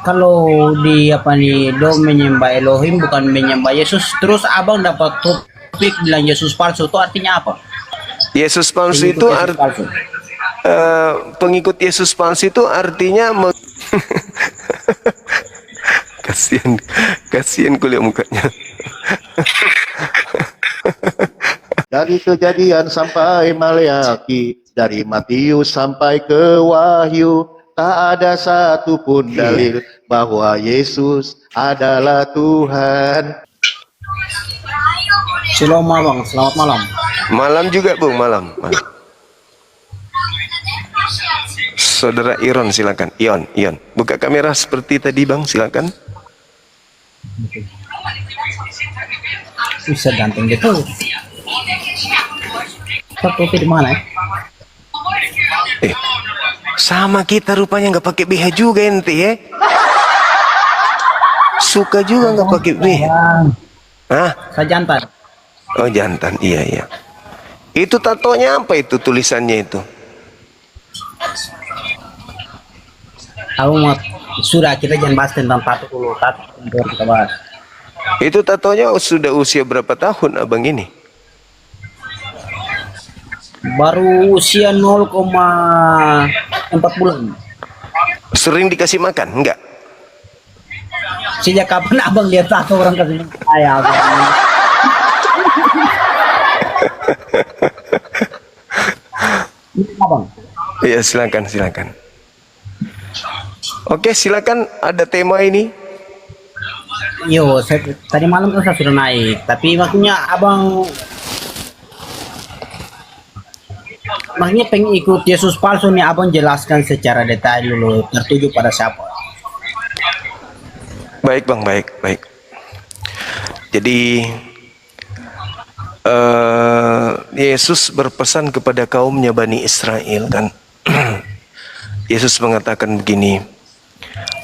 Kalau di apa nih do menyembah Elohim bukan menyembah Yesus, terus abang dapat topik bilang Yesus palsu itu artinya apa? Yesus palsu Pengikut itu Yesus palsu. pengikut Yesus palsu itu artinya kasihan, kasihan kuliah mukanya. Dari Kejadian sampai Maleaki, dari Matius sampai ke Wahyu, tak ada satupun dalil bahwa Yesus adalah Tuhan. Shalom abang, selamat malam. Malam juga Bung, malam. Saudara Iron silakan. Ion. Buka kamera seperti tadi Bang, silakan. Bisa ganteng gitu. Satu di mana? Sama kita rupanya nggak pakai BH juga ente ya. Suka juga nggak pakai BH. Hah? Saya jantan. Oh jantan, iya. Itu tatonya apa itu tulisannya itu? Aku mau sudah kita jangan bahas tentang tato dulu, tato baru kita bahas. Itu tatonya sudah usia berapa tahun abang ini? Baru usia 0,4 bulan. Sering dikasih makan? Enggak? Sejak kapan abang lihat tato orang kasih saya abang? Ini abang. Iya silakan. Oke silakan, ada tema ini. Yo, tadi malam kan saya sudah naik, tapi maksudnya abang, maksudnya pengen ikut Yesus palsu nih, abang jelaskan secara detail dulu, tertuju pada siapa? Baik Bang, baik. Jadi Yesus berpesan kepada kaumnya Bani Israel kan. Yesus mengatakan begini,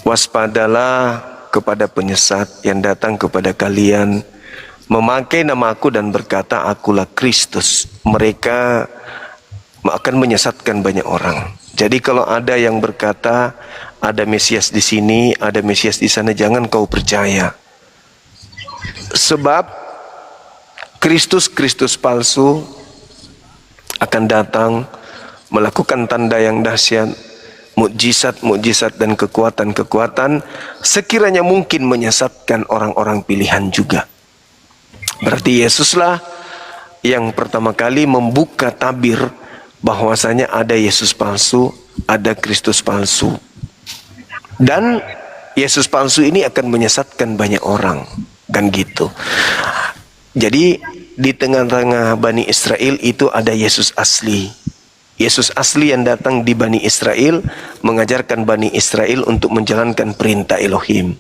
waspadalah kepada penyesat yang datang kepada kalian, memakai nama aku dan berkata akulah Kristus. Mereka akan menyesatkan banyak orang. Jadi kalau ada yang berkata ada Mesias di sini, ada Mesias di sana, jangan kau percaya. Sebab Kristus palsu akan datang melakukan tanda yang dahsyat, mukjizat dan kekuatan sekiranya mungkin menyesatkan orang-orang pilihan juga. Berarti Yesuslah yang pertama kali membuka tabir bahwasanya ada Yesus palsu, ada Kristus palsu. Dan Yesus palsu ini akan menyesatkan banyak orang, kan gitu. Jadi di tengah-tengah Bani Israel itu ada Yesus asli. Yesus asli yang datang di Bani Israel, mengajarkan Bani Israel untuk menjalankan perintah Elohim.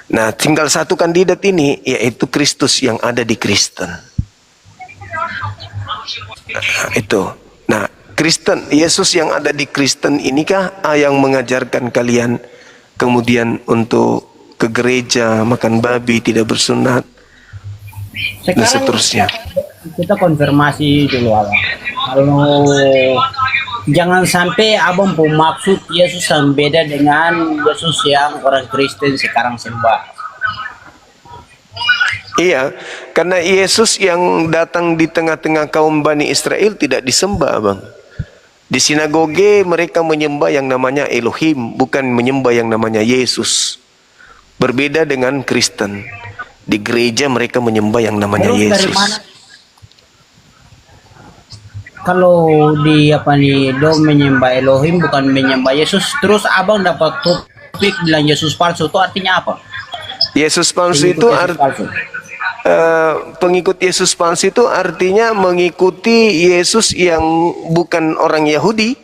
Nah, tinggal satu kandidat ini, yaitu Kristus yang ada di Kristen. Nah, Kristen, Yesus yang ada di Kristen inikah yang mengajarkan kalian kemudian untuk ke gereja, makan babi, tidak bersunat, dan seterusnya. Kita konfirmasi dulu abang. Kalau jangan sampai abang pun maksud Yesus yang beda dengan Yesus yang orang Kristen sekarang sembah. Iya, karena Yesus yang datang di tengah-tengah kaum Bani Israel tidak disembah, Bang. Di sinagoge mereka menyembah yang namanya Elohim, bukan menyembah yang namanya Yesus. Berbeda dengan Kristen. Di gereja mereka menyembah yang namanya Terus Yesus. dari mana? Kalau di apa nih do menyembah Elohim bukan menyembah Yesus, terus abang dapat topik bilang Yesus palsu itu artinya apa? Yesus palsu Pengikut itu Yesus palsu. pengikut Yesus palsu itu artinya mengikuti Yesus yang bukan orang Yahudi.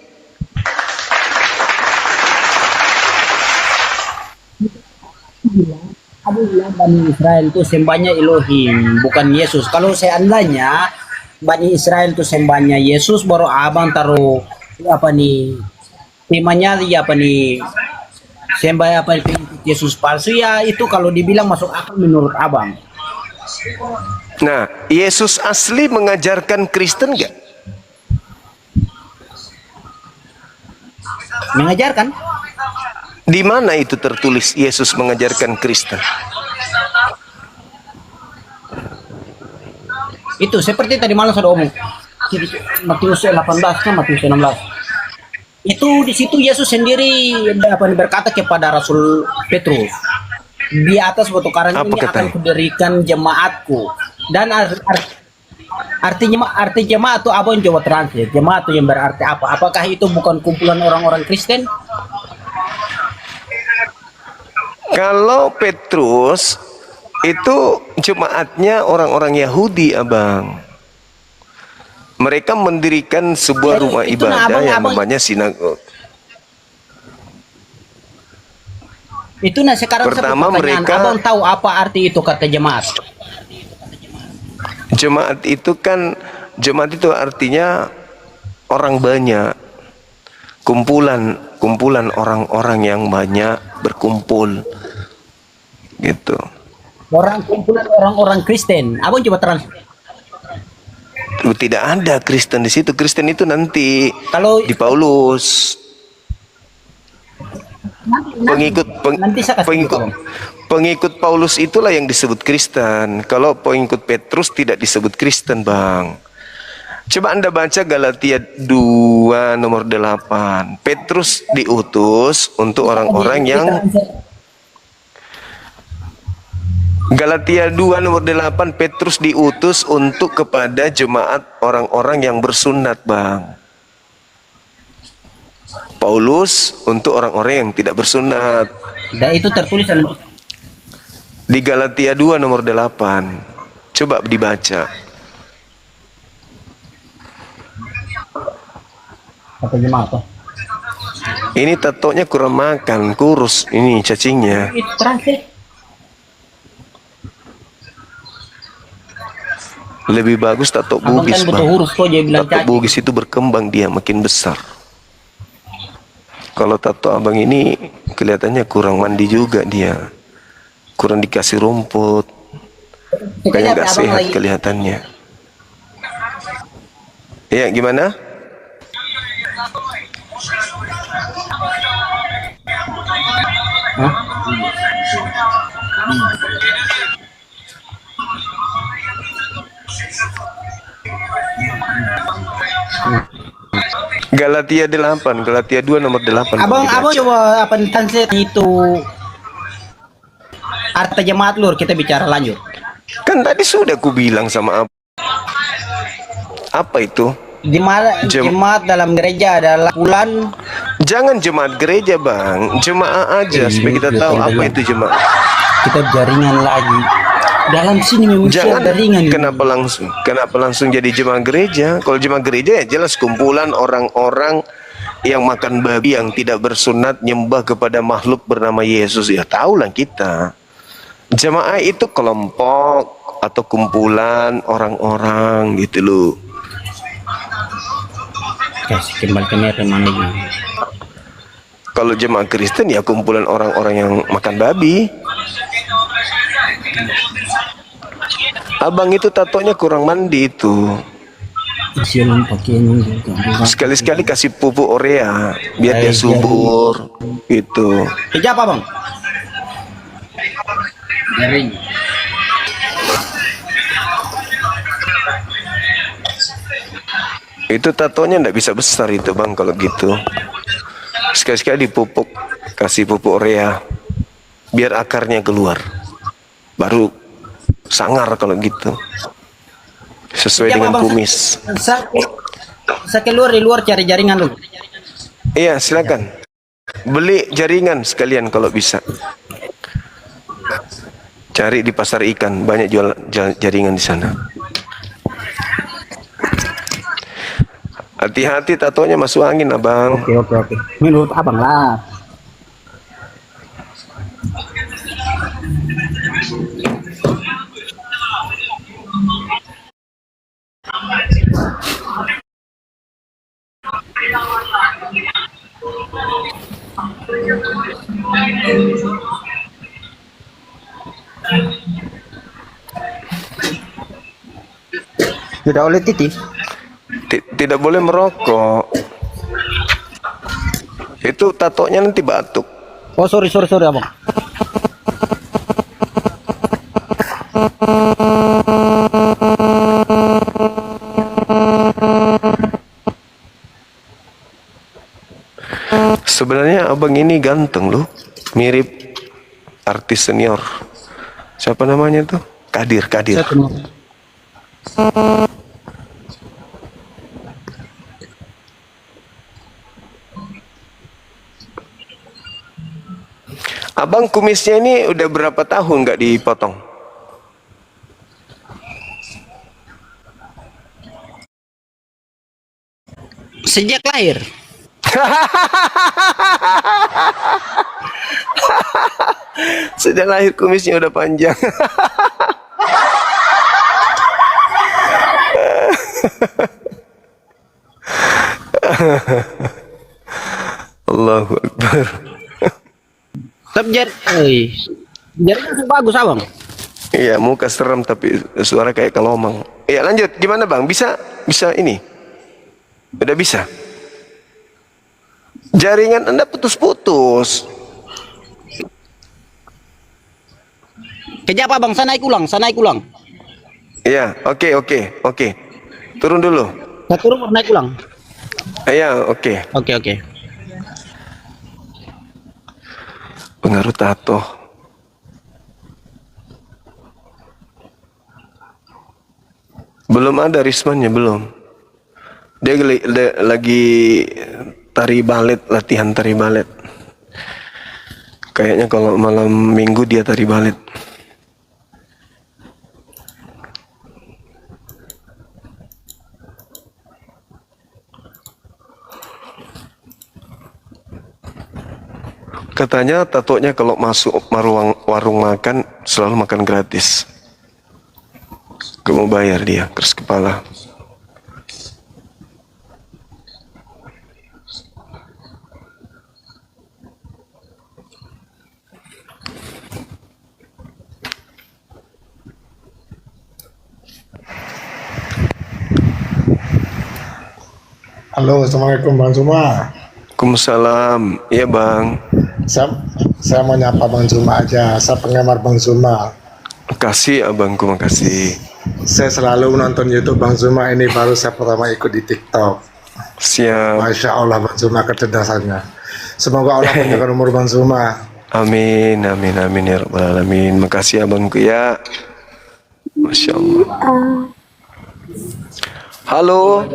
Abu bilang Bani Israel itu sembahnya Elohim, bukan Yesus. Kalau seandainya Bani Israel itu sembahnya Yesus, baru abang taruh apa nih temanya ya apa nih sembah apa pengikut Yesus palsu, ya itu kalau dibilang masuk akal menurut abang. Nah, Yesus asli mengajarkan Kristen nggak? Mengajarkan Di mana itu tertulis Yesus mengajarkan Kristen? Itu seperti tadi malam sudah omong. Matius 18 kan Matius 16. Itu di situ Yesus sendiri berkata kepada Rasul Petrus, di atas batu karang Apa ini akan katanya? kudirikan jemaatku. Dan arti jemaat itu apa yang coba translate? Jemaat itu yang berarti apa? Apakah itu bukan kumpulan orang-orang Kristen? Kalau Petrus itu jemaatnya orang-orang Yahudi, abang. Mereka mendirikan sebuah Jadi, rumah itu nah, ibadah yang abang- namanya sinagog. Itu nah sekarang saya Pertama, pertanyaan, mereka- abang tahu apa arti itu kata jemaat? Jemaat itu artinya orang banyak, kumpulan orang-orang yang banyak berkumpul, gitu. Kumpulan orang-orang Kristen. Abang coba translate. Tidak ada Kristen di situ. Kristen itu nanti Kalau di Paulus. nanti saya kasih Pengikut tahu. pengikut Paulus itulah yang disebut Kristen. Kalau pengikut Petrus tidak disebut Kristen, bang. Coba Anda baca Galatia 2 nomor 8. Petrus diutus untuk orang-orang yang Galatia 2 nomor 8, Petrus diutus untuk kepada jemaat orang-orang yang bersunat, bang. Paulus untuk orang-orang yang tidak bersunat. Dan itu tertulis dalam Di Galatia 2 nomor 8. Coba dibaca. kata jemaat. Ini tatonya kurang makan, kurus ini cacingnya. Itu translate. Lebih bagus tato Abang bugis, kan butuh bang. huruf kok dia bilang Tato caci. bugis itu berkembang, dia makin besar. Kalau tato abang ini kelihatannya kurang mandi juga dia. Kurang dikasih rumput. Kayaknya nggak Abang sehat lagi- kelihatannya. Ya, gimana? Hah? Galatia 8, Galatia 2 nomor 8. Abang dibaca. coba apa translate itu arti jemaat lur, kita bicara lanjut. Kan tadi sudah ku bilang sama apa itu? Di mana jemaat dalam gereja adalah bulan Jangan jemaat gereja, bang. Jemaah aja supaya kita tahu apa itu jemaah. kita jaringan lagi. Dalam sini memang Jangan jaringan. kenapa langsung jadi jemaah gereja? Kalau jemaah gereja ya jelas kumpulan orang-orang yang makan babi, yang tidak bersunat, nyembah kepada makhluk bernama Yesus. Ya tahulah kita. Jemaah itu kelompok atau kumpulan orang-orang gitu loh. Kasih kembali ke mereka mana lagi. Kalau jemaah Kristen ya kumpulan orang-orang yang makan babi. Abang itu tatonya kurang mandi itu. Siapa pakaian juga. Sekali-sekali kasih pupuk urea biar dia subur gitu. Kerja apa bang? Jaring. Itu tatonya ndak bisa besar itu, bang, kalau gitu. Sekali-sekali dipupuk, kasih pupuk urea biar akarnya keluar. Baru sangar kalau gitu. Sesuai dengan kumis. Saya keluar di luar cari jaringan dulu. Iya, silakan. Beli jaringan sekalian kalau bisa. Cari di pasar ikan, banyak jual jaringan di sana. Hati-hati tatonya masuk angin, abang. Oke. Menurut abang lah. Tidak oleh titik. Tidak boleh merokok. Itu tatonya nanti batuk. Oh, sorry abang. Sebenarnya abang ini ganteng loh, mirip artis senior. Siapa namanya tuh? Kadir. Saya kenal. Abang kumisnya ini udah berapa tahun nggak dipotong? Sejak lahir. Sejak lahir kumisnya udah panjang. Allahu Akbar. Tapi jari bagus abang. Iya, muka serem tapi suara kayak kelomang. Iya, lanjut. Gimana bang? Bisa ini? Udah bisa? Jaringan Anda putus-putus. Kejap abang, saya naik ulang. Iya, oke. Turun dulu. Saya turun baru naik ulang. Iya, oke. Oke. Pengaruh tato. Belum ada Rismannya, belum. Dia lagi latihan tari balet. Kayaknya kalau malam minggu dia tari balet. Katanya tatonya kalau masuk warung makan selalu makan gratis. Gak mau bayar dia, keras kepala. Halo, Assalamualaikum Bang Zuma. Waalaikumsalam. Iya bang. Saya mau nyapa Bang Zuma aja. Saya penggemar Bang Zuma. Makasih abangku, makasih. Saya selalu menonton YouTube Bang Zuma. Ini baru saya pertama ikut di TikTok. Siap. Masya Allah Bang Zuma kecerdasannya. Semoga Allah panjangkan umur Bang Zuma. Amin ya rabbal alamin. Makasih abangku ya. Masya Allah. Halo.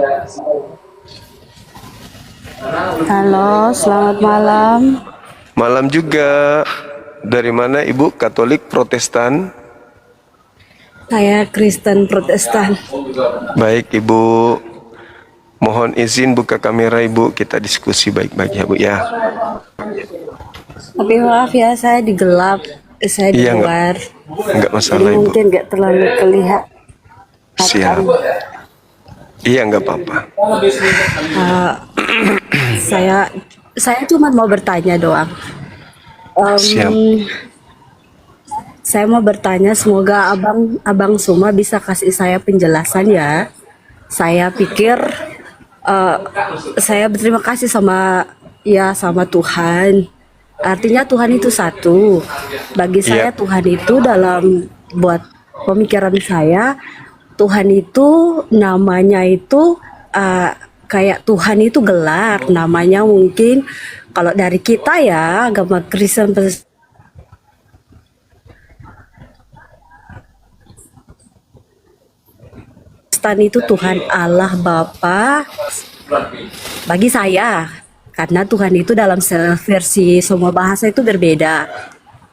Halo, selamat malam. Malam juga. Dari mana ibu? Katolik, Protestan? Saya Kristen Protestan. Baik ibu. Mohon izin buka kamera ibu. Kita diskusi baik-baik ya bu ya. Tapi maaf ya, saya di gelap. Saya di Iya, luar. Enggak masalah Jadi ibu. mungkin nggak terlalu kelihatan. Siap. Iya enggak apa-apa. Saya cuma mau bertanya doang. Siap. Saya mau bertanya, semoga Abang Suma bisa kasih saya penjelasan ya. Saya pikir saya berterima kasih sama Tuhan. Artinya Tuhan itu satu. Bagi saya Iya. Tuhan itu buat pemikiran saya, Tuhan itu namanya itu kayak Tuhan itu gelar. Namanya mungkin kalau dari kita ya agama Kristen itu Tuhan Allah Bapa bagi saya, karena Tuhan itu dalam versi semua bahasa itu berbeda.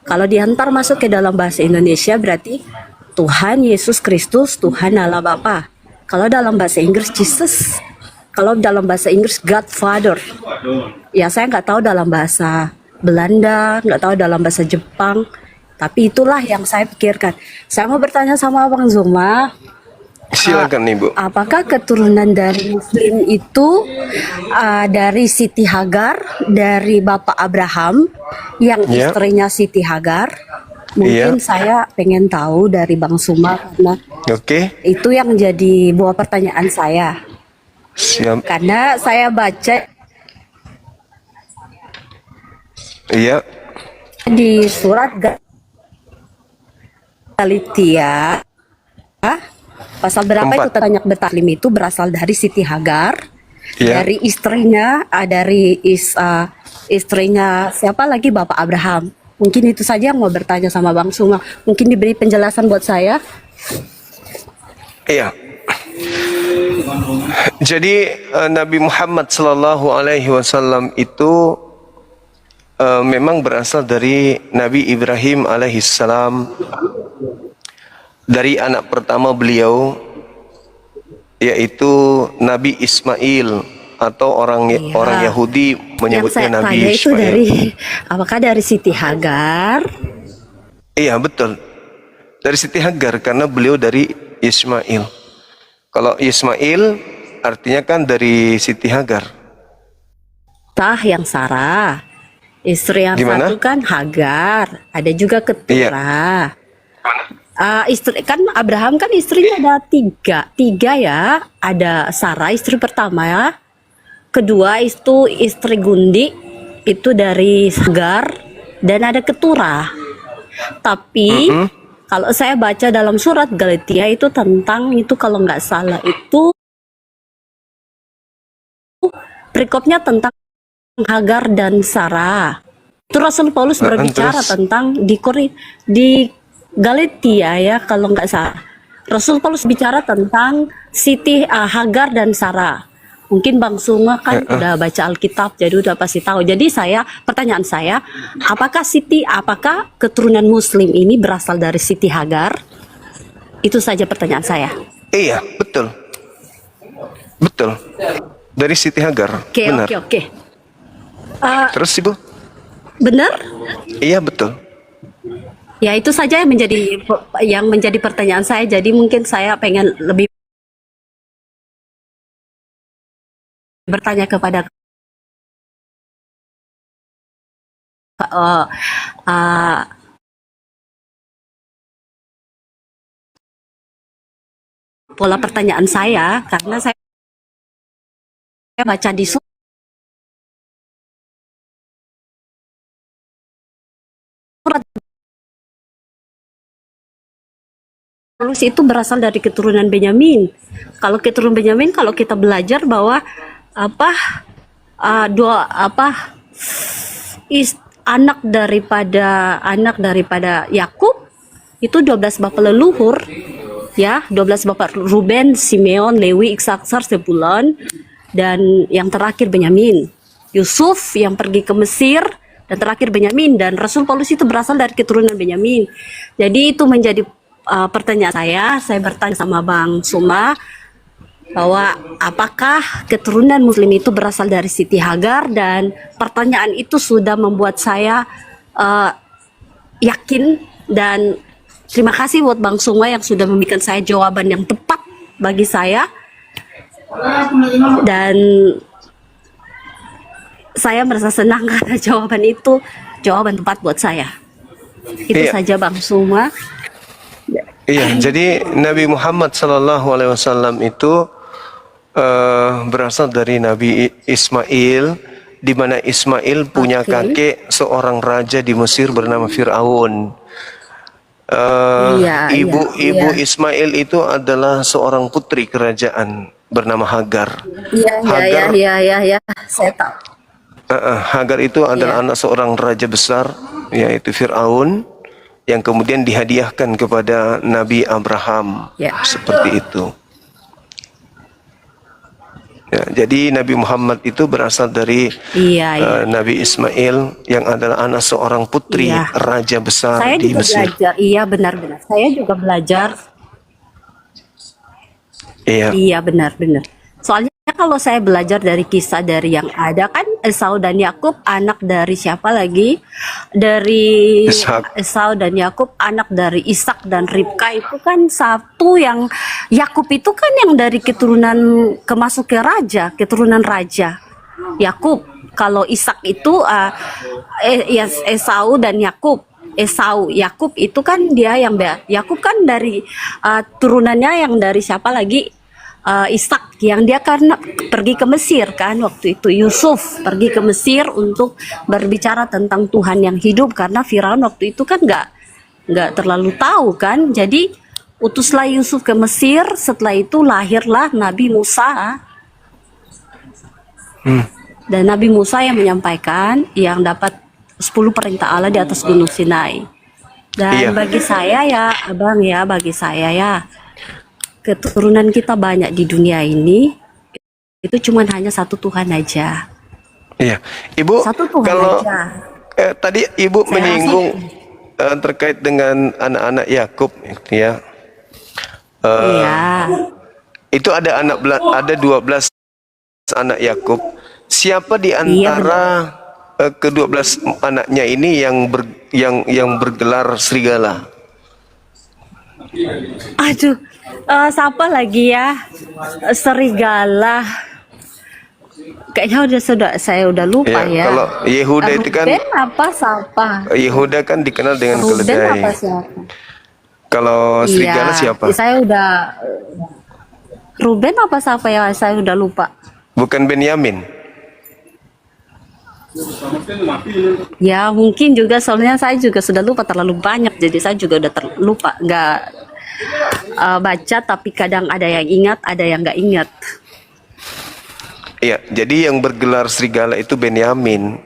Kalau diantar masuk ke dalam bahasa Indonesia berarti Tuhan Yesus Kristus, Tuhan Allah Bapa. Kalau dalam bahasa Inggris Jesus, kalau dalam bahasa Inggris God Father. Ya saya nggak tahu dalam bahasa Belanda, nggak tahu dalam bahasa Jepang. Tapi itulah yang saya pikirkan. Saya mau bertanya sama Abang Zuma, Silakan ibu. apakah keturunan dari Muslim itu dari Siti Hagar, dari Bapak Abraham, yang Ya. istrinya Siti Hagar? Mungkin Iya. saya pengen tahu dari Bang Suma karena Oke. itu yang jadi buah pertanyaan saya. Siap. Karena saya baca Iya. di surat Galatia pasal berapa itu Empat. banyak bertaklim itu berasal dari Siti Hagar, Iya. dari istrinya, istrinya siapa lagi, Bapak Abraham. Mungkin itu saja yang mau bertanya sama Bang Suma. Mungkin diberi penjelasan buat saya. Iya. Jadi Nabi Muhammad sallallahu alaihi wasallam itu memang berasal dari Nabi Ibrahim alaihissalam, dari anak pertama beliau yaitu Nabi Ismail, atau orang Iya. Yahudi Yang menyebutnya saya Nabi tanya itu Ismail. apakah dari Siti Hagar? Iya, betul. Dari Siti Hagar karena beliau dari Ismail. Kalau Ismail artinya kan dari Siti Hagar. Yang Sarah. Istri yang Gimana? satu kan Hagar. Ada juga Keturah. Istri kan Abraham kan istrinya ada tiga ya. Ada Sarah istri pertama ya. Kedua itu istri Gundi itu dari Hagar, dan ada Keturah. Tapi kalau saya baca dalam surat Galatia itu tentang itu, kalau nggak salah itu perikopnya tentang Hagar dan Sarah. Itu Rasul Paulus berbicara terus? tentang di Galatia ya, kalau nggak salah. Rasul Paulus bicara tentang Siti Hagar dan Sarah. Mungkin Bang Suma kan udah baca Alkitab, jadi udah pasti tahu. Jadi pertanyaan saya, apakah keturunan Muslim ini berasal dari Siti Hagar? Itu saja pertanyaan saya. Iya, betul. Betul. Dari Siti Hagar. Oke, Benar. oke. Terus Ibu? Benar? Iya, betul. Ya itu saja yang menjadi pertanyaan saya. Jadi mungkin saya pengen lebih bertanya kepada pola pertanyaan saya, karena saya baca di surat Paulus itu berasal dari keturunan Benyamin. Kalau keturunan Benyamin, kalau kita belajar bahwa anak daripada Yakub itu 12 bapak leluhur ya, 12 bapak Ruben, Simeon, Lewi, Isakar, Zebulon, dan yang terakhir Benyamin. Yusuf yang pergi ke Mesir, dan terakhir Benyamin, dan Rasul Paulus itu berasal dari keturunan Benyamin. Jadi itu menjadi pertanyaan saya bertanya sama Bang Suma bahwa apakah keturunan Muslim itu berasal dari Siti Hagar, dan pertanyaan itu sudah membuat saya yakin, dan terima kasih buat Bang Suma yang sudah memberikan saya jawaban yang tepat bagi saya, dan saya merasa senang karena jawaban itu jawaban tepat buat saya. Itu Iya. saja Bang Suma. Iya, jadi Nabi Muhammad sallallahu alaihi wasallam itu berasal dari Nabi Ismail, di mana Ismail punya Oke. kakek seorang raja di Mesir bernama Firaun. Iya, Ibu iya. Ismail itu adalah seorang putri kerajaan bernama Hagar. Iya. Saya tahu. Hagar itu adalah Iya. anak seorang raja besar, yaitu Firaun, yang kemudian dihadiahkan kepada Nabi Abraham. Ya. Seperti itu. Ya, jadi Nabi Muhammad itu berasal dari Iya. Nabi Ismail yang adalah anak seorang putri Iya. raja besar Saya di juga Mesir. belajar. Iya, benar-benar. Saya juga belajar. Iya. Iya, benar-benar. Soalnya kalau saya belajar dari kisah dari yang ada kan, Esau dan Yakub anak dari siapa lagi? Dari Ishak. Esau dan Yakub anak dari Ishak dan Ribka, itu kan satu yang Yakub itu kan yang dari keturunan kemasuk ke raja, keturunan raja. Yakub. Kalau Ishak itu Esau dan Yakub. Yakub itu kan dia yang Yakub kan dari turunannya yang dari siapa lagi? Ishak yang dia karena pergi ke Mesir kan waktu itu. Yusuf pergi ke Mesir untuk berbicara tentang Tuhan yang hidup karena Firaun waktu itu kan nggak terlalu tahu kan. Jadi utuslah Yusuf ke Mesir, setelah itu lahirlah Nabi Musa. Dan Nabi Musa yang menyampaikan, yang dapat 10 perintah Allah di atas Gunung Sinai. Dan Iya. bagi saya ya, Abang ya, bagi saya ya, keturunan kita banyak di dunia ini, itu cuman hanya satu Tuhan aja. Iya, Ibu, Satu Tuhan kalau aja. tadi Ibu Saya menyinggung terkait dengan anak-anak Yakub, ya. Iya. Itu ada ada 12 anak Yakub. Siapa di antara ke-12 anaknya ini yang bergelar serigala? Aduh, siapa lagi ya? Serigala. Kayaknya saya udah lupa Ya, ya. kalau Yehuda itu kan, Ruben apa siapa? Yehuda kan dikenal dengan Ruben apa keledai. siapa? Kalau serigala siapa? Saya udah Ruben apa siapa ya? Saya udah lupa. Bukan Benyamin. Ya mungkin juga soalnya saya juga sudah lupa terlalu banyak, jadi saya juga udah terlupa, nggak baca, tapi kadang ada yang ingat, ada yang nggak ingat. Iya, jadi yang bergelar serigala itu Benyamin.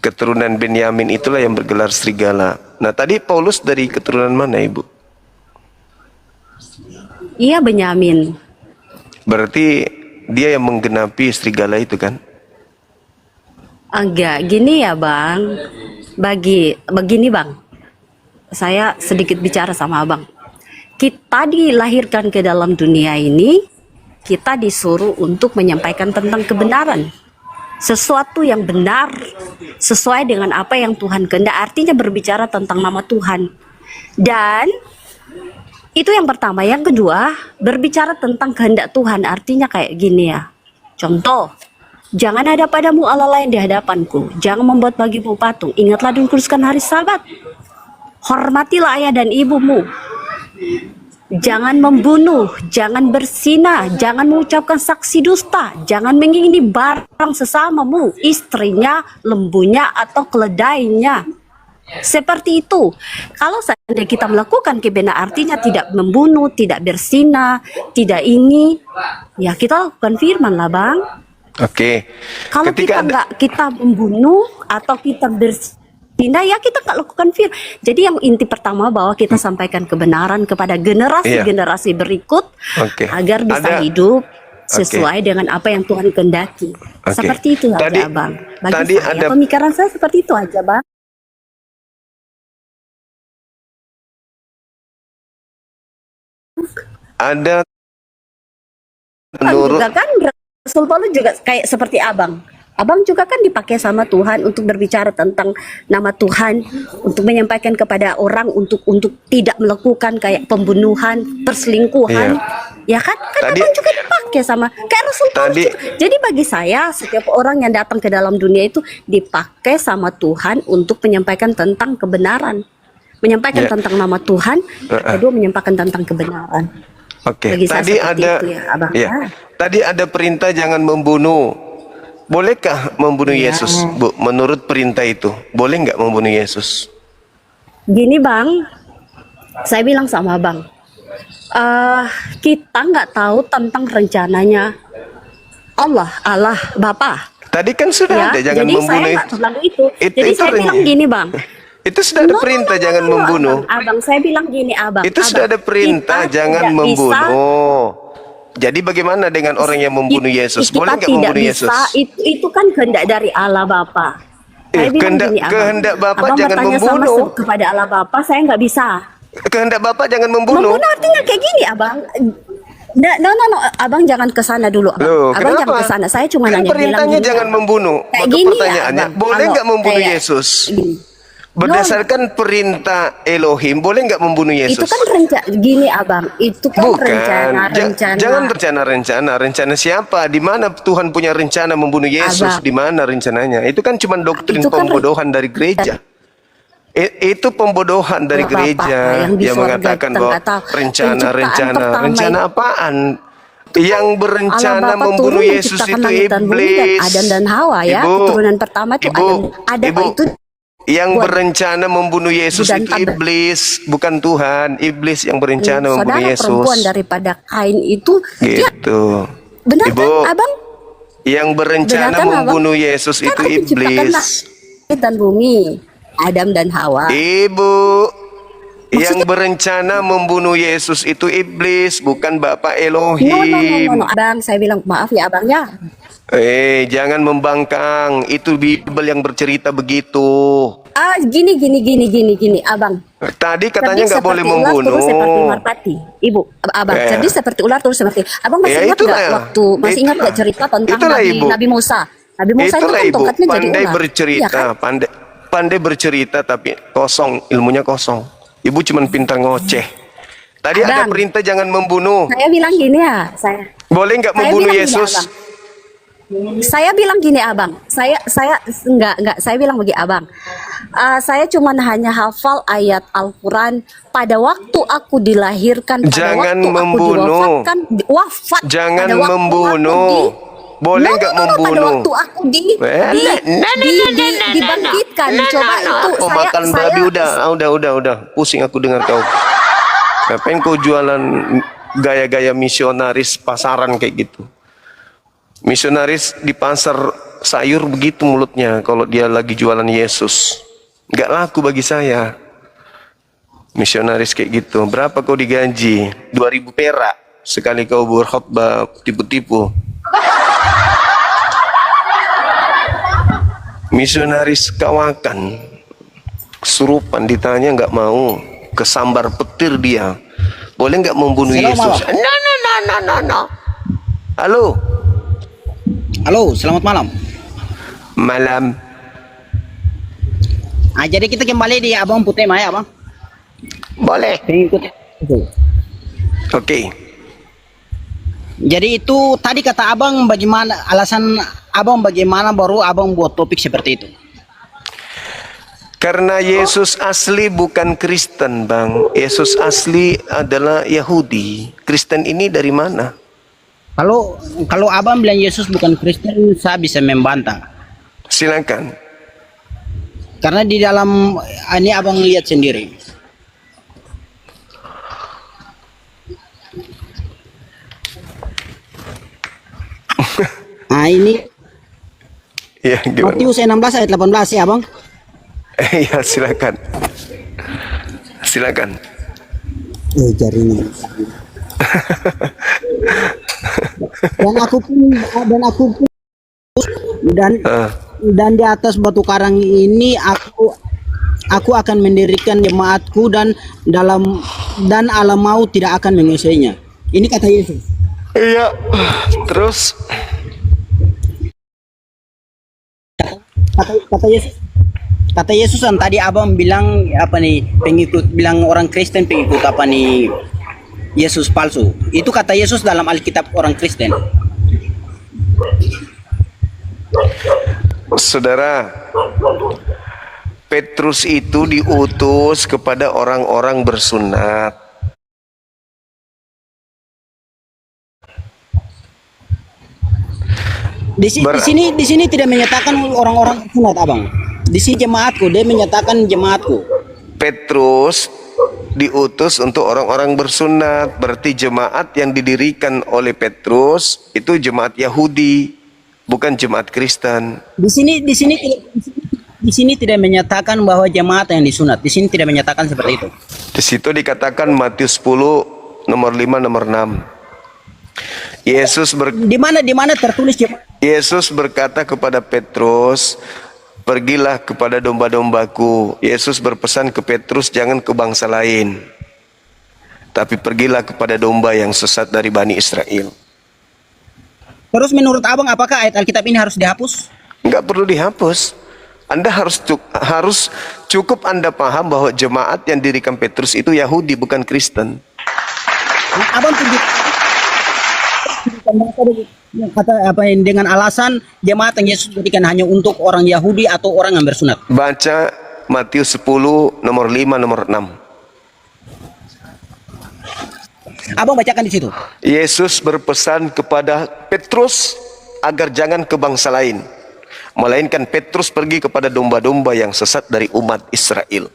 Keturunan Benyamin itulah yang bergelar serigala. Nah, tadi Paulus dari keturunan mana, Ibu? Iya, Benyamin. Berarti dia yang menggenapi serigala itu kan? Enggak, gini ya Bang. Begini Bang. Saya sedikit bicara sama Abang. Kita dilahirkan ke dalam dunia ini, kita disuruh untuk menyampaikan tentang kebenaran. Sesuatu yang benar sesuai dengan apa yang Tuhan kehendak, artinya berbicara tentang nama Tuhan. Dan itu yang pertama. Yang kedua, berbicara tentang kehendak Tuhan, artinya kayak gini ya. Contoh, jangan ada padamu Allah lain di hadapanku, jangan membuat bagimu patung, ingatlah dan kuduskan hari Sabat, hormatilah ayah dan ibumu, jangan membunuh, jangan berzina, jangan mengucapkan saksi dusta, jangan mengingini barang sesamamu, istrinya, lembunya, atau keledainya. Seperti itu. Kalau seandainya kita melakukan kebenaran, artinya tidak membunuh, tidak berzina, tidak ini, ya kita lakukan firman lah Bang. Oke. Kalau kita membunuh atau kita berzina, ya kita nggak lakukan firman. Jadi yang inti pertama bahwa kita sampaikan kebenaran kepada generasi-generasi berikut, agar bisa hidup sesuai dengan apa yang Tuhan kehendaki. Seperti itu aja Bang. Bagi saya, pemikiran saya seperti itu aja Bang. Ada menurut juga kan Rasul Paulus juga kayak seperti Abang. Abang juga kan dipakai sama Tuhan untuk berbicara tentang nama Tuhan, untuk menyampaikan kepada orang untuk tidak melakukan kayak pembunuhan, perselingkuhan. Ya kan? Kan Abang juga dipakai sama kayak Rasul Paulus juga. Jadi bagi saya setiap orang yang datang ke dalam dunia itu dipakai sama Tuhan untuk menyampaikan tentang kebenaran. Menyampaikan tentang nama Tuhan, kedua menyampaikan tentang kebenaran. Oke, Bagi saya tadi seperti ada itu ya, Abang. Tadi ada perintah jangan membunuh. Bolehkah membunuh Yesus, Bu? Menurut perintah itu, boleh nggak membunuh Yesus? Gini Bang, saya bilang sama Bang, kita nggak tahu tentang rencananya Allah Bapa. Tadi kan sudah ada jangan jadi membunuh. Saya nggak terlalu itu. Jadi saya bilang gini Bang. Itu sudah ada perintah jangan membunuh. Abang, saya bilang gini Abang. Itu sudah ada perintah jangan membunuh. Jadi bagaimana dengan orang yang membunuh Yesus? Boleh nggak membunuh Yesus? Itu kan kehendak dari Allah Bapa. Saya bilang gini, kehendak Bapa Abang jangan bertanya membunuh. sama kepada Allah Bapa, saya nggak bisa. Kehendak Bapa jangan membunuh. Membunuh artinya kayak gini Abang. No, Abang jangan ke sana dulu. Abang jangan ke sana. Saya cuma nanya bilang perintahnya gini, jangan membunuh. Kayak Maka gini pertanyaannya, ya, boleh nggak membunuh Yesus? Berdasarkan perintah Elohim, boleh nggak membunuh Yesus? Itu kan gini Abang, itu kan Bukan. rencana. Jangan rencana. Rencana siapa? Di mana Tuhan punya rencana membunuh Yesus? Di mana rencananya? Itu kan cuma doktrin pembodohan dari gereja. Itu pembodohan dari gereja yang mengatakan bahwa rencana apaan? Yang berencana Allah Bapa membunuh turun Yesus menciptakan itu langit dan bumi dan iblis. Adam dan Hawa ya. Ibu, Keturunan pertama itu Ibu, Adam Ibu, itu yang buat berencana membunuh Yesus dan itu tanda. iblis, bukan Tuhan. Iblis yang berencana membunuh Saudara Yesus. perempuan daripada Kain itu dia Gitu. benar Ibu, kan Abang? yang Benar berencana kan Abang? membunuh Yesus Kan itu aku ciptakan iblis. langit dan bumi, Adam dan Hawa. Ibu, yang Maksudnya berencana membunuh Yesus itu iblis, bukan Bapa no. Elohim. Abang, saya bilang maaf ya Abang ya. Jangan membangkang. Itu Bible yang bercerita begitu. Gini, Abang. Tadi katanya Cerdik nggak boleh seperti ular terus seperti membunuh. merpati. Ibu, Abang, Ya, cerdik seperti ular terus seperti. Abang masih ya ingat itulah nggak ya. waktu masih ingat nggak cerita tentang Itulah Ibu. Nabi Musa? Nabi Musa itu Itulah kan Ibu. tongkatnya jadi Pandai ular. bercerita, Iya kan? pandai bercerita tapi kosong, ilmunya kosong. Ibu cuman pintar ngoceh. Tadi ada Abang, perintah jangan membunuh. saya bilang gini ya, Boleh nggak saya membunuh bilang gini, Yesus? Abang. Saya bilang gini Abang, saya enggak, saya bilang begini Abang. Saya cuma hanya hafal ayat Al-Quran pada waktu aku dilahirkan, pada Jangan waktu aku diwafatkan, diwafatkan, wafat, jangan pada waktu membunuh. aku Boleh nggak pada membunuh? waktu aku dibangkitkan. Coba itu Oh, saya makan babi udah. Pusing aku dengar kau. Ngapain kau jualan gaya-gaya misionaris pasaran kayak gitu? Misionaris di pasar sayur begitu mulutnya kalau dia lagi jualan Yesus. Nggak laku bagi saya. Misionaris kayak gitu. Berapa kau digaji? 2.000 perak sekali kau berkhotbah tipu-tipu. Misionaris kawakan. Kesurupan ditanya nggak mau. Kesambar petir dia. Boleh nggak membunuh Selamat Yesus? No. Halo. Halo, selamat malam. Malam. Jadi kita kembali di Abang Putih Maya, Abang. Boleh. Pengikut itu. Oke. Jadi itu tadi kata Abang bagaimana alasan Abang bagaimana baru Abang buat topik seperti itu. Karena Yesus asli bukan Kristen, Bang. Yesus asli adalah Yahudi. Kristen ini dari mana? Kalau Abang bilang Yesus bukan Kristen, saya bisa membantah. Silakan. Karena di dalam ini Abang lihat sendiri. Nah ini Ya, gimana? Matius 16 ayat 18 ya Abang. Ya, silakan. Silakan. Jarinya. Dan di atas batu karang ini aku akan mendirikan jemaatku dan alam maut tidak akan menguasainya. Ini kata Yesus. Iya. Terus Kata Yesus kan tadi Abang bilang apa nih bilang orang Kristen pengikut apa nih Yesus palsu. Itu kata Yesus dalam Alkitab orang Kristen. Saudara, Petrus itu diutus kepada orang-orang bersunat. Di sini tidak menyatakan orang-orang sunat Abang. Di sini jemaatku, dia menyatakan jemaatku. Petrus diutus untuk orang-orang bersunat. Berarti jemaat yang didirikan oleh Petrus itu jemaat Yahudi, bukan jemaat Kristen. Di sini tidak menyatakan bahwa jemaat yang disunat. Di sini tidak menyatakan seperti itu. Di situ dikatakan Matius 10 nomor 5 nomor 6. Di mana tertulis jemaat? Yesus berkata kepada Petrus, pergilah kepada domba-dombaku. Yesus berpesan ke Petrus, jangan ke bangsa lain, tapi pergilah kepada domba yang sesat dari Bani Israel. Terus menurut Abang apakah ayat Alkitab ini harus dihapus? Enggak perlu dihapus. Anda harus cukup Anda paham bahwa jemaat yang dirikan Petrus itu Yahudi, bukan Kristen. Abang kata apa dengan alasan jemaat yang Yesus berikan hanya untuk orang Yahudi atau orang yang bersunat. Baca Matius 10 nomor 5 nomor 6. Abang bacakan di situ. Yesus berpesan kepada Petrus agar jangan ke bangsa lain, melainkan Petrus pergi kepada domba-domba yang sesat dari umat Israel.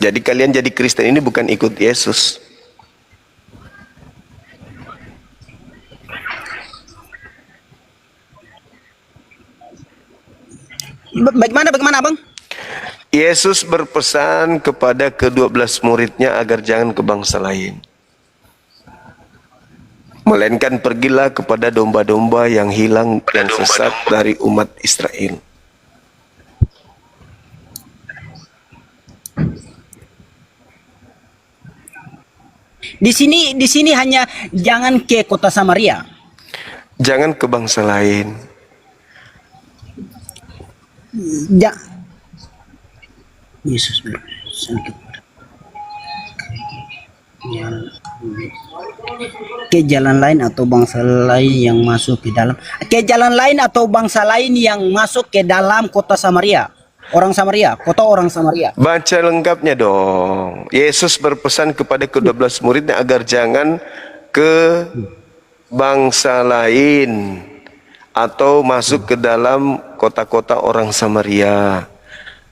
Jadi kalian jadi Kristen ini bukan ikut Yesus. Bagaimana abang? Yesus berpesan kepada ke-12 muridnya agar jangan ke bangsa lain, melainkan pergilah kepada domba-domba yang hilang, yang sesat dari umat Israel. Di sini hanya jangan ke kota Samaria. Jangan ke bangsa lain. Ja Yesus berpesan ke jalan lain atau bangsa lain yang masuk ke dalam, ke jalan lain atau bangsa lain yang masuk ke dalam kota Samaria. Orang Samaria, kota orang Samaria. Baca lengkapnya dong. Yesus berpesan kepada ke-12 muridnya agar jangan ke bangsa lain atau masuk ke dalam kota-kota orang Samaria,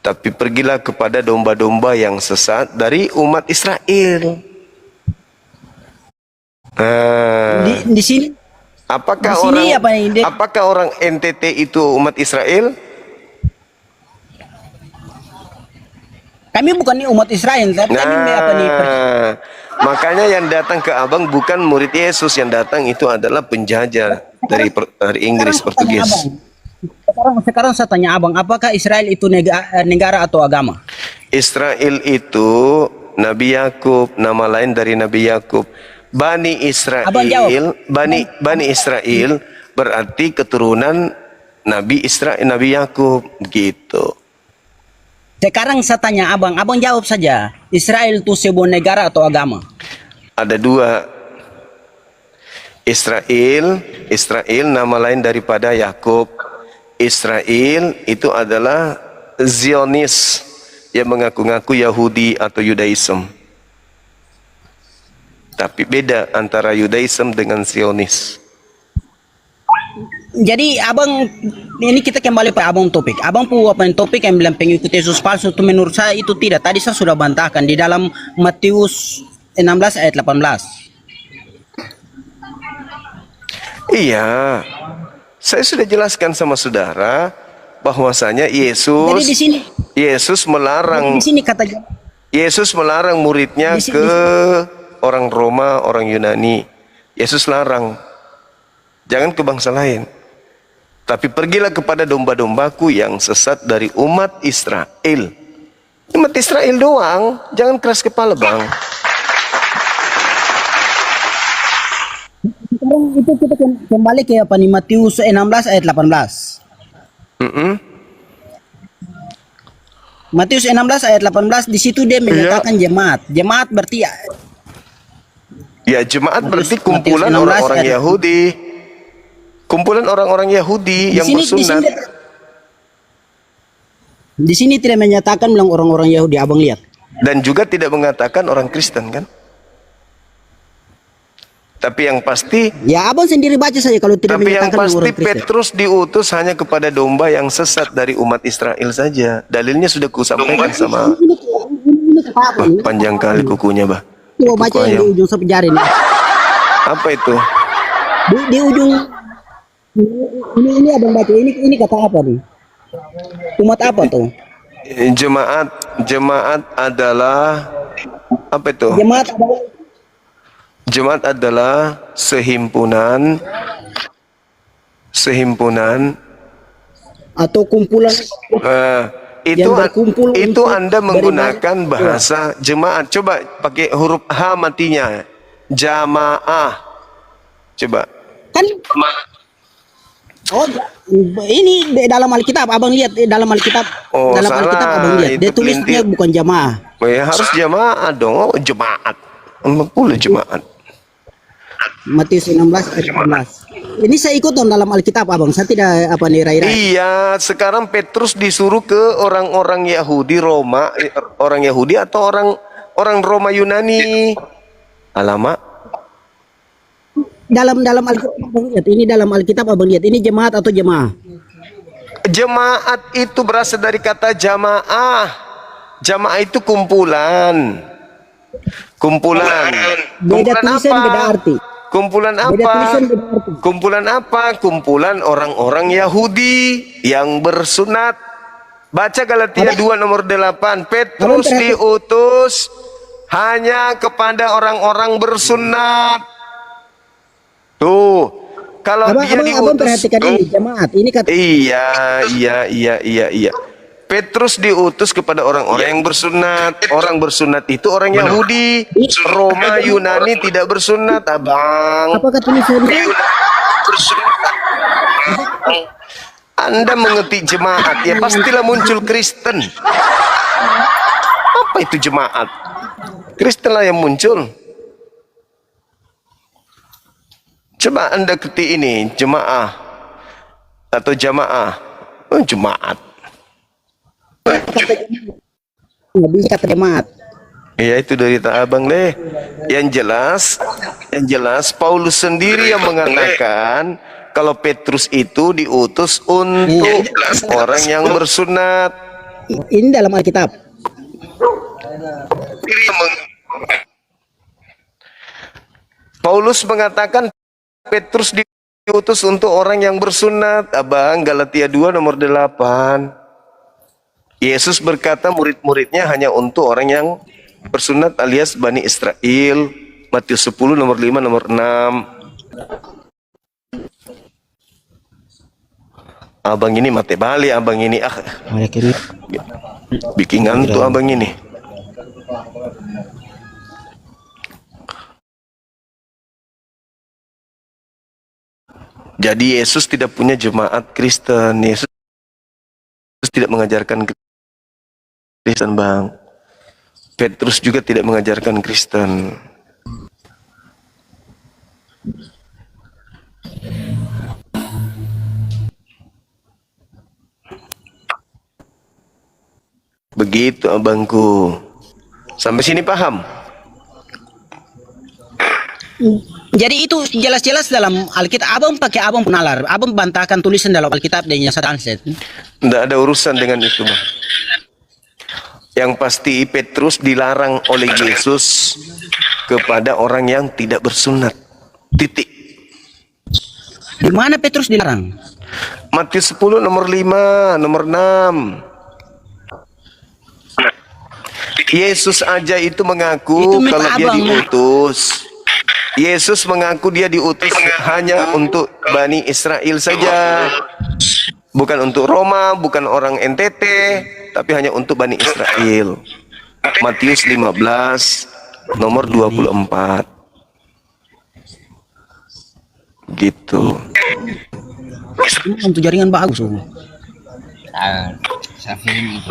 tapi pergilah kepada domba-domba yang sesat dari umat Israel. Di sini Apakah di sini orang apa ini? apakah orang NTT itu umat Israel? Kami bukan umat Israel, tapi kami apa nih? Makanya yang datang ke abang bukan murid Yesus, yang datang itu adalah penjajah dari Inggris, Portugis. Sekarang saya tanya abang, apakah Israel itu negara atau agama? Israel itu Nabi Yakub, nama lain dari Nabi Yakub. Bani Israel, Abang jawab. Bani Israel berarti keturunan Nabi Israel, Nabi Yakub gitu. Sekarang saya tanya abang, abang jawab saja. Israel itu sebuah negara atau agama? Ada dua. Israel nama lain daripada Yakub. Israel itu adalah Zionis yang mengaku-ngaku Yahudi atau Yudaism. Tapi beda antara Yudaism dengan Zionis. Jadi abang, ini kita kembali ke abang topik. Abang apa topik yang bilang pengikut Yesus palsu itu menurut saya itu tidak. Tadi saya sudah bantahkan di dalam Matius 16 ayat 18. Iya, saya sudah jelaskan sama saudara bahwasanya Jadi di sini, Yesus melarang di sini kata Yesus melarang muridnya Di sini- ke orang Roma, orang Yunani. Yesus larang, jangan ke bangsa lain, tapi pergilah kepada domba-dombaku yang sesat dari umat Israel. Umat Israel doang, jangan keras kepala bang. sekarang itu kita kembali ke apa nih Matius 16 ayat 18. Matius 16 ayat 18 di situ dia menyatakan jemaat. Jemaat berarti Ya jemaat berarti Matius kumpulan 16 orang-orang ayat- Yahudi. Kumpulan orang-orang Yahudi yang bersunat. Di sini tidak menyatakan bilang orang-orang Yahudi, abang lihat. Dan juga tidak mengatakan orang Kristen kan. Tapi yang pasti Ya abang sendiri baca saja kalau tidak Tapi yang menyatakan pasti orang Kristen. Petrus diutus hanya kepada domba yang sesat dari umat Israel saja. Dalilnya sudah kusampaikan sama. Ini kata apa? Wah, panjang kali kukunya, bah. Coba baca Kuku yang ayam. di ujung sapi jari nih. Apa itu? Di ujung ini abang baca ini kata apa nih? Umat apa tuh? Jemaat adalah apa itu? Jemaat adalah Jemaat adalah sehimpunan atau kumpulan itu Yang berkumpul itu untuk Anda dari menggunakan bahasa jemaat. Coba pakai huruf H matinya. Jamaah. Coba. kan ini dalam Alkitab abang lihat dalam Alkitab Oh, dalam salah. Alkitab abang lihat dia Itu tulisnya pelintir. bukan jamaah. Oh, ya harus jamaah dong. Oh, jemaat. Pula jemaat. Matius 16 ayat 14. Ini saya ikut dong dalam Alkitab abang. Saya tidak apa nih rai-rai. Iya, sekarang Petrus disuruh ke orang-orang Yahudi Roma, orang Yahudi atau orang Roma Yunani. Alamak. Dalam Alkitab abang lihat. Ini dalam Alkitab abang lihat. Ini jemaat atau jemaah? Jemaat itu berasal dari kata jamaah. Jamaah itu kumpulan. Kumpulan. Beda Kumpulan tulisan, apa? beda arti. Kumpulan Beda apa? tulisan, beda arti. Kumpulan apa? Kumpulan orang-orang Yahudi yang bersunat. Baca Galatia 2 nomor 8. Petrus diutus hanya kepada orang-orang bersunat. Tuh, kalau dia Abang diutus. perhatikan ini jemaat. Ini kata Iya. Petrus diutus kepada orang-orang yang bersunat. Orang bersunat itu orang Yahudi. Roma Yunani tidak bersunat, abang. apakah tulisannya? Anda mengerti jemaat, ya pastilah muncul Kristen. Apa itu jemaat? Kristen lah yang muncul. Coba Anda ketik ini, jemaah atau jamaah. Oh, jemaat. Nggak bisa kata jemaat. Ya itu dari tak abang deh. Yang jelas Paulus sendiri yang mengatakan kalau Petrus itu diutus untuk orang yang bersunat. Ini dalam Alkitab. Paulus mengatakan Petrus diutus untuk orang yang bersunat. Abang, Galatia 2 nomor 8. Yesus berkata murid-muridnya hanya untuk orang yang bersunat alias Bani Israel. Matius 10 nomor 5 nomor 6. Abang ini mati balik, abang ini bikin ngantuk abang ini. Jadi Yesus tidak punya jemaat Kristen. Yesus tidak mengajarkan Kristen, bang. Petrus juga tidak mengajarkan Kristen. Begitu abangku. Sampai sini paham? Jadi itu jelas-jelas dalam Alkitab. Abang pakai abang penalar. Abang bantahkan tulisan dalam Alkitab dan yang translate. Tidak ada urusan dengan itu, bang. Yang pasti Petrus dilarang oleh Yesus kepada orang yang tidak bersunat. Titik. Di mana Petrus dilarang? Matius 10 nomor 5, nomor 6. Yesus aja itu mengaku Itu minta kalau dia abang. diutus. Yesus mengaku dia diutus hanya untuk Bani Israel saja. Bukan untuk Roma, bukan orang NTT, tapi hanya untuk Bani Israel. Matius 15 nomor 24. Gitu. Untuk jaringan bagus. Sa film itu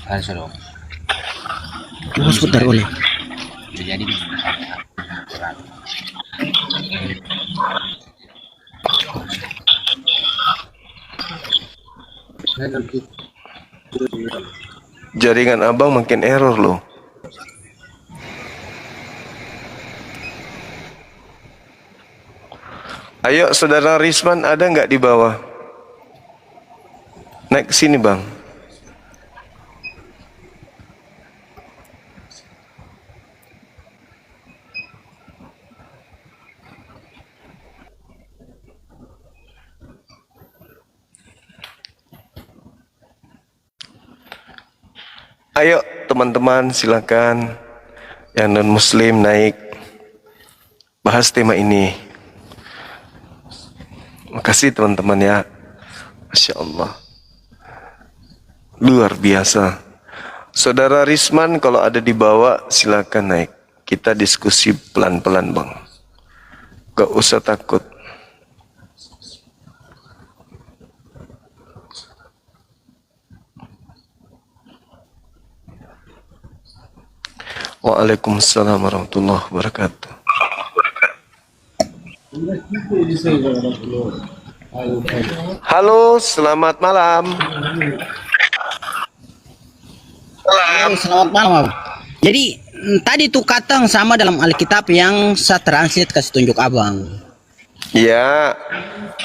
harus dong. Terus putar oleh. Jadi Jaringan abang makin error loh. Ayo saudara Risman, ada nggak di bawah? Naik ke sini bang. Ayo teman-teman silakan yang non muslim naik bahas tema ini. Makasih teman-teman ya. Masya Allah. Luar biasa. Saudara Risman kalau ada di bawah silakan naik. Kita diskusi pelan-pelan bang. Gak usah takut. Waalaikumsalam warahmatullahi wabarakatuh. Halo, selamat malam. Selamat malam, Abang. Jadi tadi tuh kata yang sama dalam Alkitab yang saya translate kasih tunjuk Abang. Ya,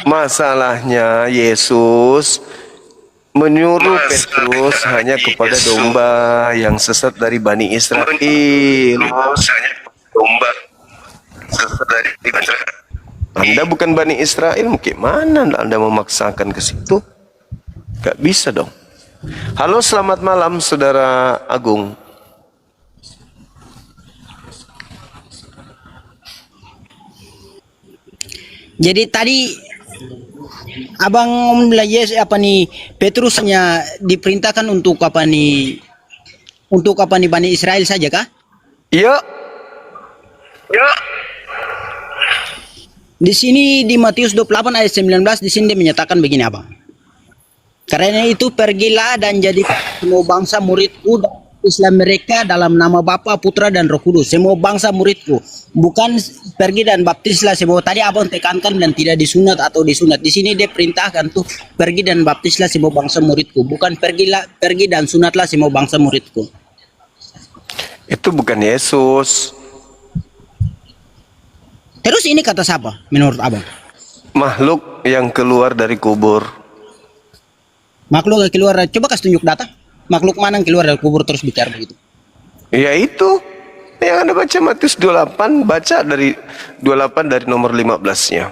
masalahnya Yesus menyuruh Petrus hanya kepada domba yang sesat dari Bani Israel. Anda bukan Bani Israel, gimana Anda memaksakan ke situ? Gak bisa dong. Halo, selamat malam Saudara Agung. Jadi tadi Abang bilang yes apa nih Petrus hanya diperintahkan untuk apa nih Bani Israel saja kah? Ya, Di sini di Matius 28 ayat 19 di sini dia menyatakan begini Abang. Karena itu pergilah dan jadi semua bangsa muridku dan Islam mereka dalam nama Bapa, Putra dan Roh Kudus. Semua bangsa muridku. Bukan pergi dan baptislah semua. Tadi Abang tekankan dan tidak disunat atau disunat. Di sini dia perintahkan tuh pergi dan baptislah semua bangsa muridku. Bukan pergi dan sunatlah semua bangsa muridku. itu bukan Yesus. Terus ini kata siapa menurut Abang? Makhluk yang keluar dari kubur. Makhluk yang keluar. Coba kasih tunjuk data. Makhluk mana yang keluar dari kubur terus bicara begitu? Ya itu yang Anda baca Matius 28, baca dari 28 dari nomor 15-nya.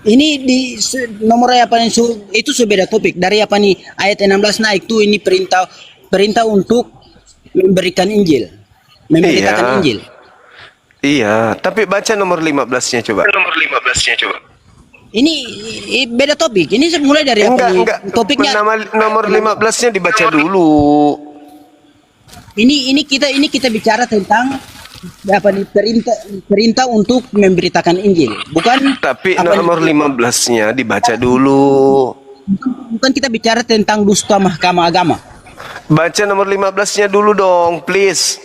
Ini di nomor apa nih? Itu beda topik dari apa nih ayat 16 naik tuh ini perintah untuk memberikan Injil, memberitakan Injil. Iya, tapi baca nomor 15-nya coba. Ini beda topik. Ini mulai dari apa nih? Enggak. Topiknya Nomor 15-nya dibaca dulu. ini kita bicara tentang apa nih perintah untuk memberitakan Injil, bukan Tapi apa nomor nih, 15-nya dibaca dulu. bukan kita bicara tentang dusta mahkamah agama. Baca nomor 15-nya dulu dong, please.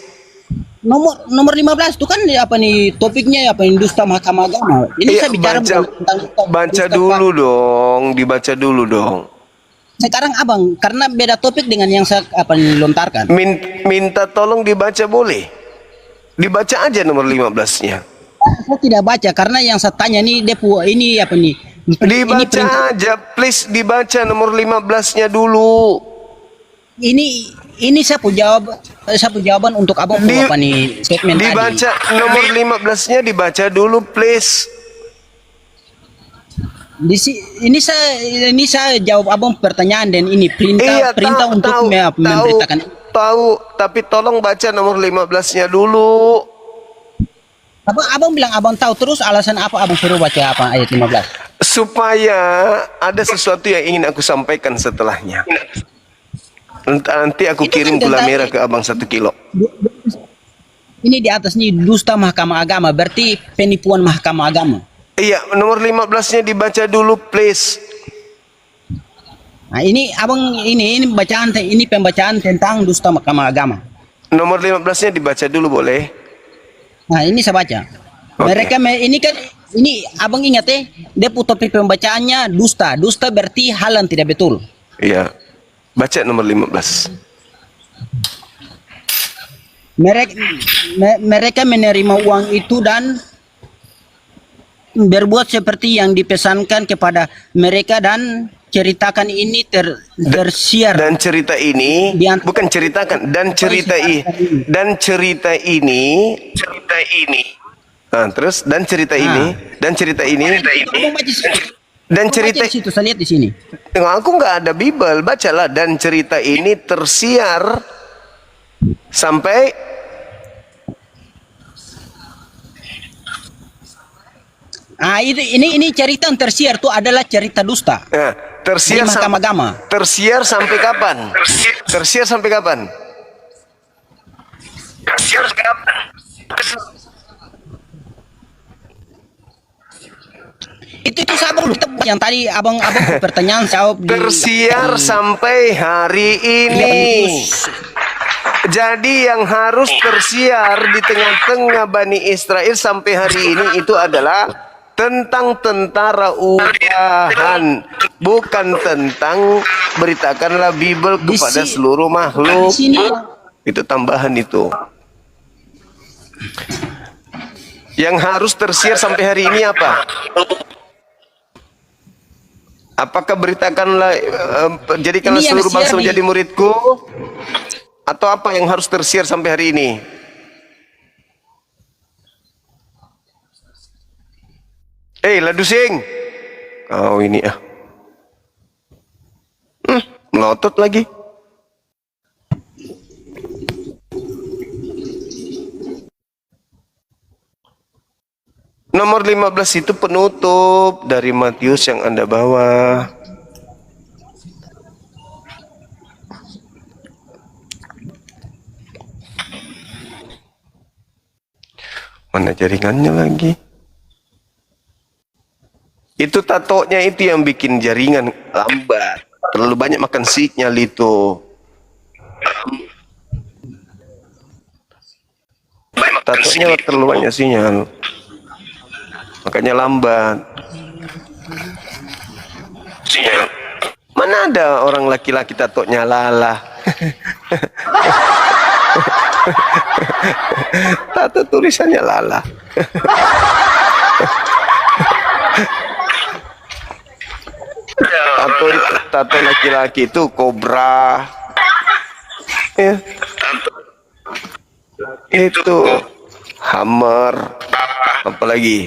Nomor 15 itu kan apa nih topiknya apa nih dusta mahkamah agama. Ini Iya, saya bicara bukan tentang baca dusta dulu dong, dibaca dulu dong. Sekarang Abang, karena beda topik dengan yang saya apa nih lontarkan. Minta tolong dibaca boleh? Dibaca aja nomor 15-nya. Saya tidak baca karena yang saya tanya nih ini apa nih? Ini Dibaca aja, please dibaca nomor 15-nya dulu. ini saya jawaban untuk Abang apa nih statement Dibaca tadi. nomor 15-nya dibaca dulu, please. Ini saya jawab Abang pertanyaan dan ini perintah untuk memberitakan. Tahu, tapi tolong baca nomor 15-nya dulu. Abang bilang Abang tahu, terus alasan apa Abang suruh baca apa ayat 15? Supaya ada sesuatu yang ingin aku sampaikan setelahnya. Nanti aku Itu kirim kan gula tentang- merah ke Abang 1 kilo. Ini di atas nih dusta mahkamah agama, berarti penipuan mahkamah agama. Iya, nomor 15-nya dibaca dulu, please. Nah, ini Abang ini pembacaan tentang dusta mahkamah agama. Nomor 15-nya dibaca dulu boleh? Nah, ini saya baca. Oke. Ini Abang ingat dia topik pembacaannya dusta. Dusta berarti hal yang tidak betul. Iya. Baca nomor 15. Mereka menerima uang itu dan berbuat seperti yang dipesankan kepada mereka dan ceritakan ini tersiar. Dan cerita ini bukan ceritakan cerita ini. Nah, terus dan cerita ini dan cerita Baca di situ, saya lihat di sini. aku nggak ada Bible, bacalah dan cerita ini tersiar sampai Ini cerita yang tersiar itu adalah cerita dusta. tersiar Di mahkamah agama. Tersiar sampai kapan? Tersiar sampai kapan? Itu Abang yang tadi abang pertanyaan jawab di Tersiar sampai hari ini. Jadi yang harus tersiar di tengah-tengah Bani Israel sampai hari ini itu adalah tentang tentara ubahan, bukan tentang beritakanlah Bible kepada seluruh makhluk. Itu tambahan itu. Yang harus tersiar sampai hari ini apa? Apakah beritakanlah jadikanlah seluruh bangsa menjadi muridku? Atau apa yang harus tersiar sampai hari ini? Ladu sing. Kau ini melotot lagi. Nomor 15 itu penutup dari Matius yang Anda bawa. Mana jaringannya lagi? Itu tatonya itu yang bikin jaringan lambat. Terlalu banyak makan sinyal itu. Tatonya terlalu banyak sinyal. Makanya lambat. Mana ada orang laki-laki tatonya lala? Tato tulisannya lala. Tato laki-laki itu kobra. Ya. Itu hammer. Apalagi?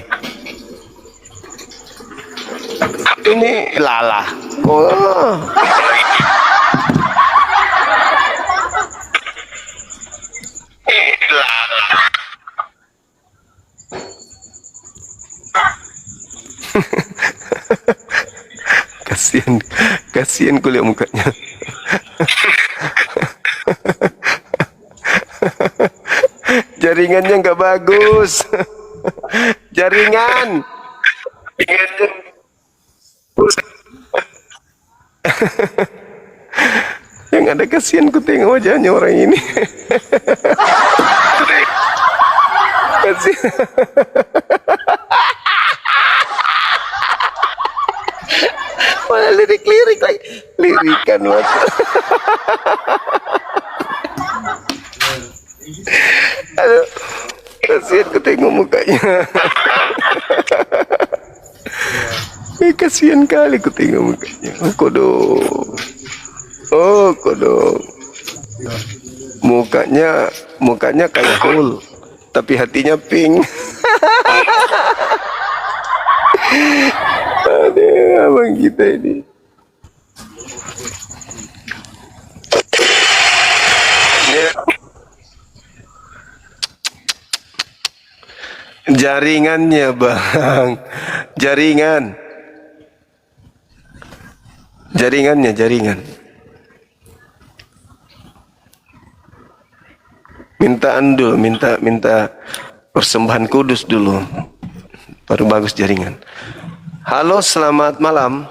Ini lala. Oh. Kasihan kuliah mukanya. Jaringannya nggak bagus. Jaringan. Yang ada kasihan ku tengok wajahnya orang ini. Kasihan. Malah lirik-lirik lagi. Lirikan mata. Aduh, kasihan ku tengok mukanya. Kasihan kali ku tengok mukanya. Kodok. Oh, kodok. Mukanya kayak hul, tapi hatinya pink. Aduh, abang kita ini. Jaringannya, Bang. Jaringan. Jaringan. Minta andul, minta persembahan kudus dulu. Baru bagus jaringan. Halo, selamat malam.